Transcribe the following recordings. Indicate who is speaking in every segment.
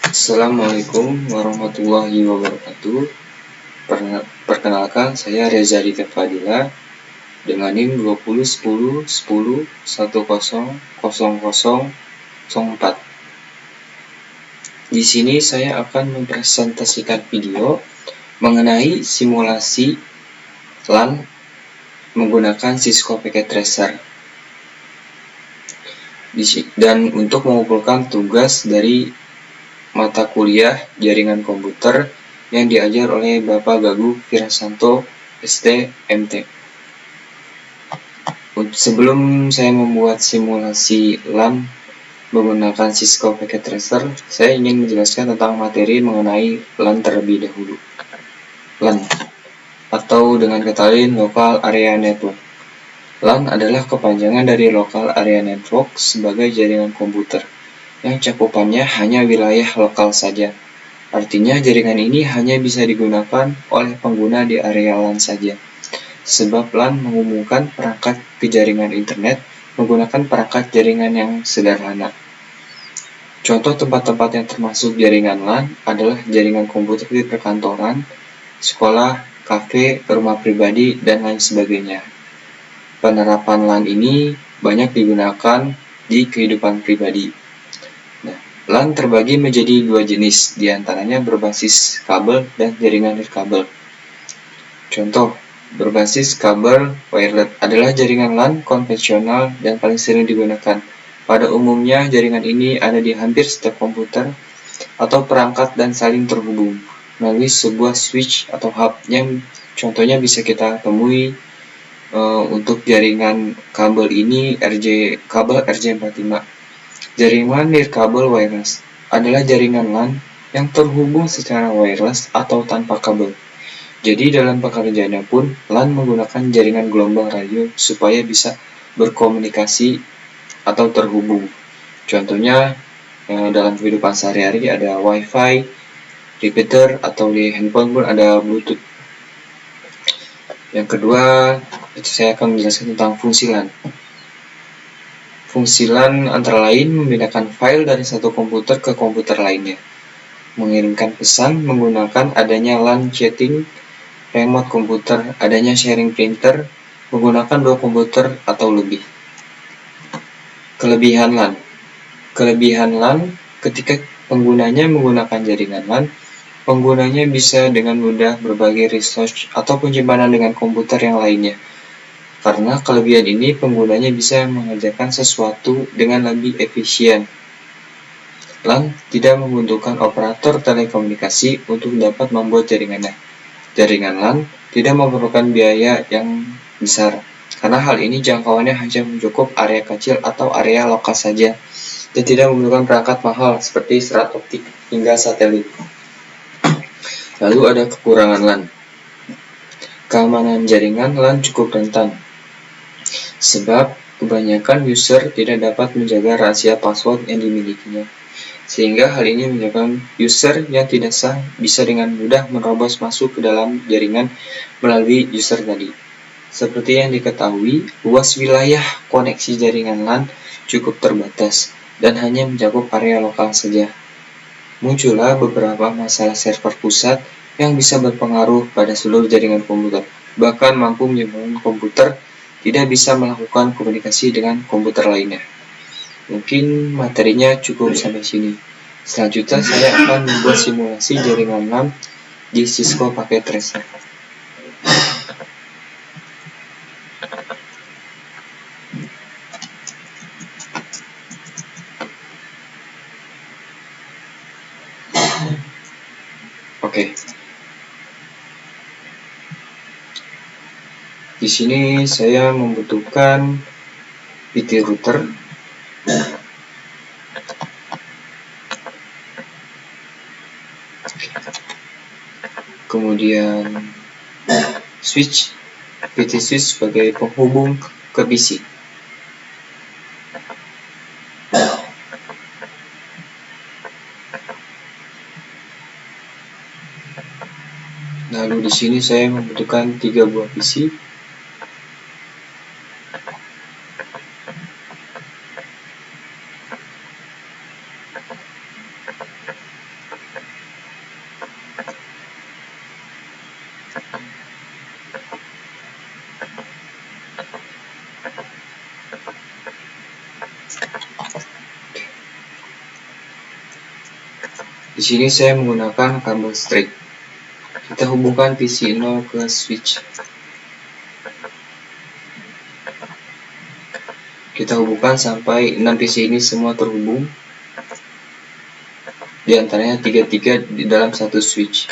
Speaker 1: Assalamualaikum warahmatullahi wabarakatuh. Perkenalkan, saya Reza Dita Fadila dengan NIM 201010100004. Di sini saya akan mempresentasikan video mengenai simulasi LAN menggunakan Cisco Packet Tracer. Dan untuk mengumpulkan tugas dari mata kuliah jaringan komputer yang diajar oleh Bapak Gagu Virasanto, ST.MT. Sebelum saya membuat simulasi LAN menggunakan Cisco Packet Tracer, saya ingin menjelaskan tentang materi mengenai LAN terlebih dahulu. LAN atau dengan kata lain Local Area Network. LAN adalah kepanjangan dari Local Area Network sebagai jaringan komputer yang cakupannya hanya wilayah lokal saja. Artinya jaringan ini hanya bisa digunakan oleh pengguna di area LAN saja. Sebab LAN menghubungkan perangkat ke jaringan internet menggunakan perangkat jaringan yang sederhana. Contoh tempat-tempat yang termasuk jaringan LAN adalah jaringan komputer di perkantoran, sekolah, kafe, rumah pribadi, dan lain sebagainya. Penerapan LAN ini banyak digunakan di kehidupan pribadi. LAN terbagi menjadi dua jenis, diantaranya berbasis kabel dan jaringan nirkabel. Contoh, berbasis kabel wireless adalah jaringan LAN konvensional dan paling sering digunakan. Pada umumnya, jaringan ini ada di hampir setiap komputer atau perangkat dan saling terhubung melalui sebuah switch atau hub yang contohnya bisa kita temui untuk jaringan kabel ini kabel RJ45. Jaringan nirkabel wireless adalah jaringan LAN yang terhubung secara wireless atau tanpa kabel. Jadi dalam pekerjaannya pun LAN menggunakan jaringan gelombang radio supaya bisa berkomunikasi atau terhubung. Contohnya dalam kehidupan sehari-hari ada WiFi, repeater, atau di handphone pun ada Bluetooth. Yang kedua, saya akan menjelaskan tentang fungsi LAN. Fungsi LAN antara lain memindahkan file dari satu komputer ke komputer lainnya, mengirimkan pesan menggunakan adanya LAN chatting, remote komputer, adanya sharing printer, menggunakan dua komputer atau lebih. Kelebihan LAN. Kelebihan LAN ketika penggunanya menggunakan jaringan LAN, penggunanya bisa dengan mudah berbagi resource atau penyimpanan dengan komputer yang lainnya. Karena kelebihan ini penggunanya bisa mengerjakan sesuatu dengan lebih efisien. LAN tidak membutuhkan operator telekomunikasi untuk dapat membuat jaringannya. Jaringan LAN tidak memerlukan biaya yang besar, karena hal ini jangkauannya hanya mencukup area kecil atau area lokal saja, dan tidak membutuhkan perangkat mahal seperti serat optik hingga satelit. Lalu ada kekurangan LAN. Keamanan jaringan LAN cukup rentan, sebab kebanyakan user tidak dapat menjaga rahasia password yang dimilikinya, sehingga hal ini menyebabkan user yang tidak sah bisa dengan mudah menerobos masuk ke dalam jaringan melalui user tadi. Seperti yang diketahui, luas wilayah koneksi jaringan LAN cukup terbatas dan hanya mencakup area lokal saja. Muncullah beberapa masalah server pusat yang bisa berpengaruh pada seluruh jaringan komputer, bahkan mampu menyebabkan komputer tidak bisa melakukan komunikasi dengan komputer lainnya. Mungkin materinya cukup sampai sini. Selanjutnya saya akan membuat simulasi jaringan LAN di Cisco Packet Tracer. Oke. Di sini saya membutuhkan PT router, kemudian switch, PT switch sebagai penghubung ke PC. Lalu di sini saya membutuhkan 3 buah PC. Di sini saya menggunakan kabel straight. Kita hubungkan PC 0 ke switch. Kita hubungkan sampai 6 PC ini semua terhubung. Di antaranya 3 di dalam satu switch.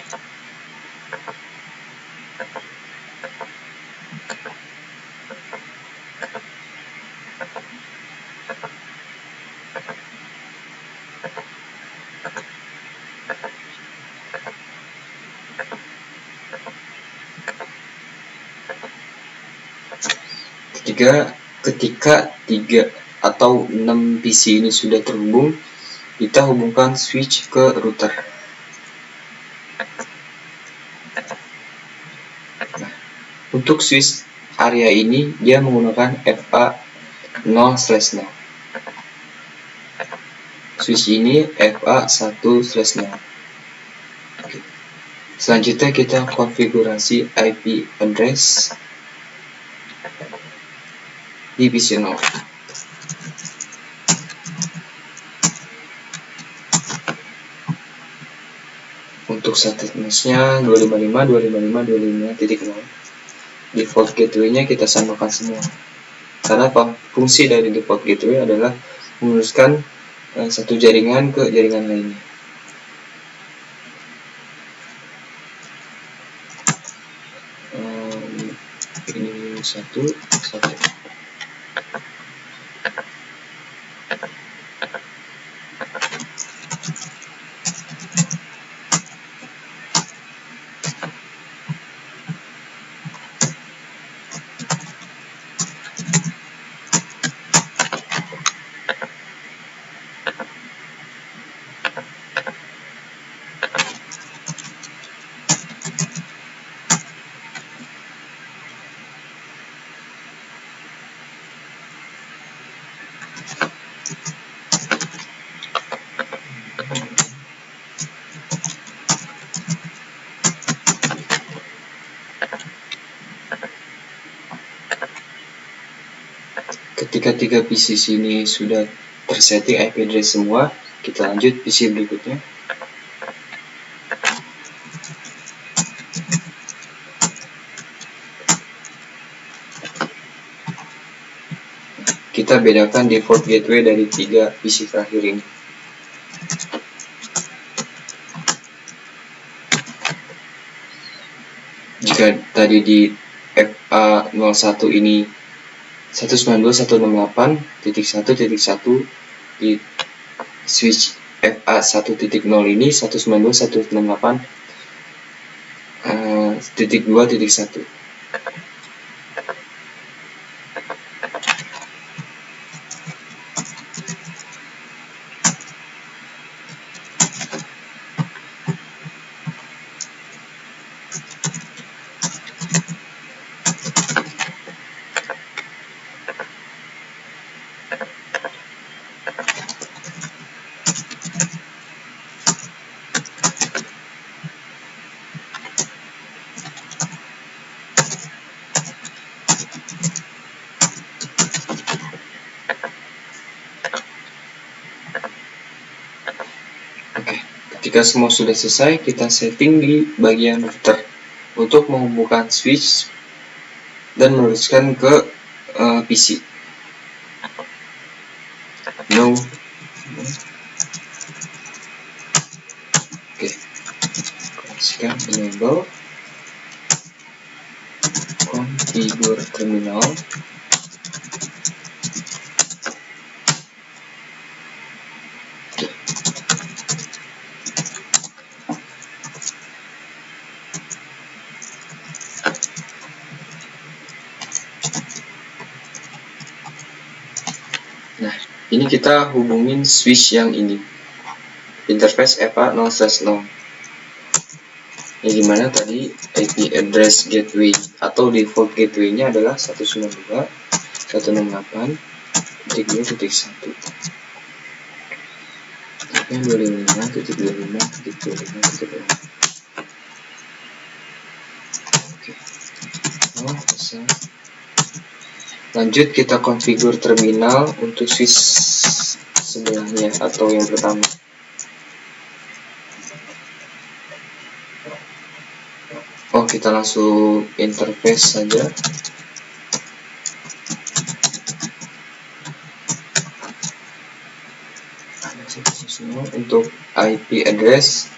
Speaker 1: Ketika 3 atau 6 PC ini sudah terhubung, kita hubungkan switch ke router. Nah, untuk switch area ini dia menggunakan FA 0/0. Switch ini FA 1/0. Selanjutnya kita konfigurasi IP address di PC 0. Untuk statusnya 255.255.255.0. Default gateway-nya kita samakan semua. Karena fungsi dari default gateway adalah meneruskan satu jaringan ke jaringan lainnya. Ini satu. Ketika 3 PC sini sudah tersetting IP address semua, kita lanjut PC berikutnya. Kita bedakan default gateway dari 3 PC terakhir ini. Jika tadi di FA01 ini 192.168.1.1, di switch FA1.0 ini 192.168.2.1. Ketika semua sudah selesai, kita setting di bagian router untuk menghubungkan switch dan meneruskan ke PC. No. Oke. Sekarang enable configure terminal. Nah, ini kita hubungin switch yang ini, interface FA0/0, yang dimana tadi IP address gateway atau default gateway-nya adalah 192.168.2.1. 255.25.25.25. Oke. Bisa. Lanjut kita configure terminal untuk switch sebelahnya atau yang pertama. Kita langsung interface saja. Untuk IP address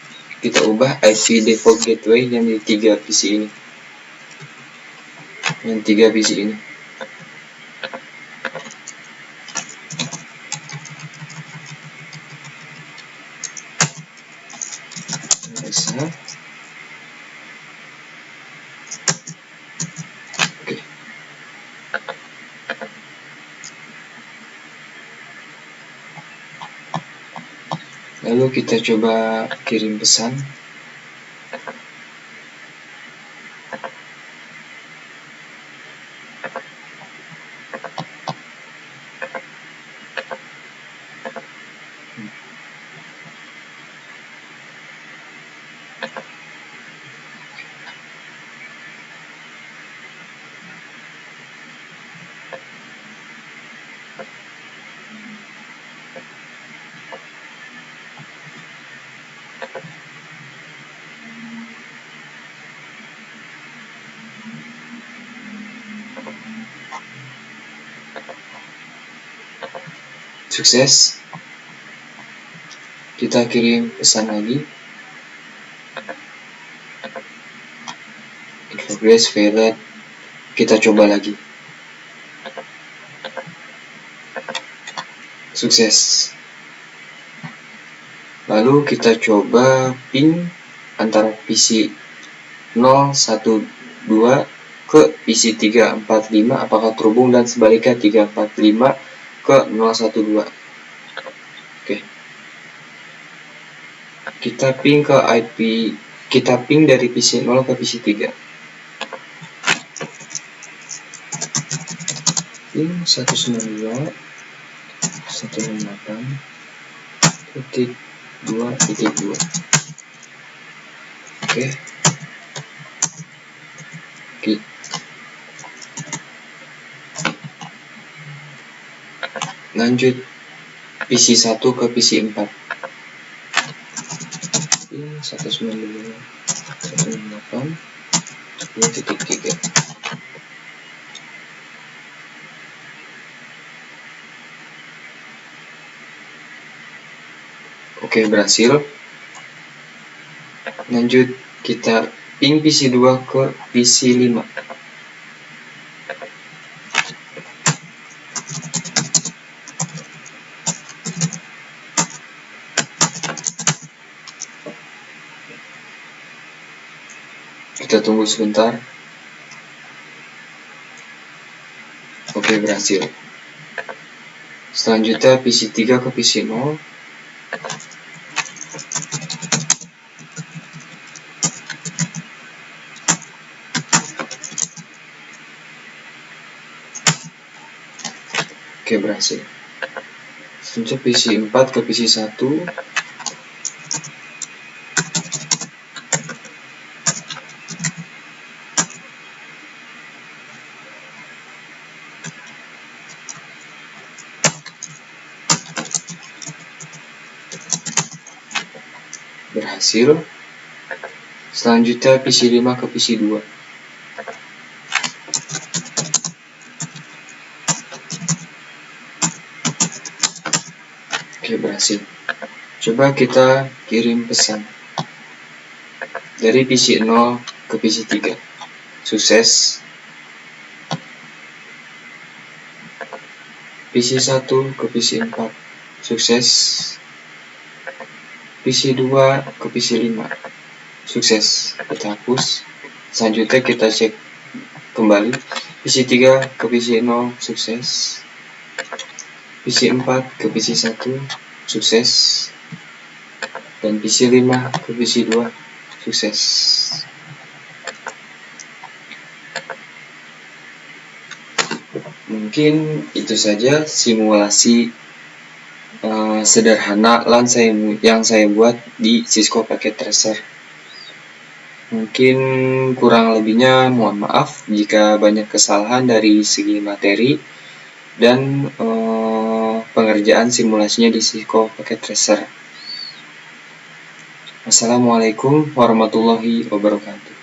Speaker 1: kita ubah IP default gateway yang di 3 PC ini. Yang 3 PC ini. Bisa. Oke. Lalu kita coba kirim pesan. Sukses. Kita kirim pesan lagi. In progress failed. Kita coba lagi. Sukses. Lalu kita coba ping antara PC 012 ke PC 345 apakah terhubung, dan sebaliknya 345 ke 012. Oke. Kita ping ke IP, kita ping dari PC 0 ke PC 3. Ping 192.168.2.2. Oke. Lanjut PC 1 ke PC 4. 192.168.2.3. Oke, berhasil. Lanjut kita ping PC 2 ke PC 5. Kita tunggu sebentar. Oke, berhasil. Selanjutnya PC 3 ke PC 0. Oke, berhasil. Selanjutnya PC 4 ke PC 1. Berhasil. Selanjutnya PC 5 ke PC 2. Oke, berhasil. Coba kita kirim pesan dari PC 0 ke PC 3. Sukses. PC 1 ke PC 4. Sukses. PC 2 ke PC 5. Sukses. Kita hapus. Selanjutnya kita cek kembali. PC 3 ke PC 0. Sukses. PC 4 ke PC 1. Sukses. Dan PC 5 ke PC 2. Sukses. Mungkin itu saja simulasi sederhana LAN yang saya buat di Cisco Packet Tracer. Mungkin kurang lebihnya mohon maaf jika banyak kesalahan dari segi materi dan pengerjaan simulasinya di Cisco Packet Tracer. Wassalamualaikum warahmatullahi wabarakatuh.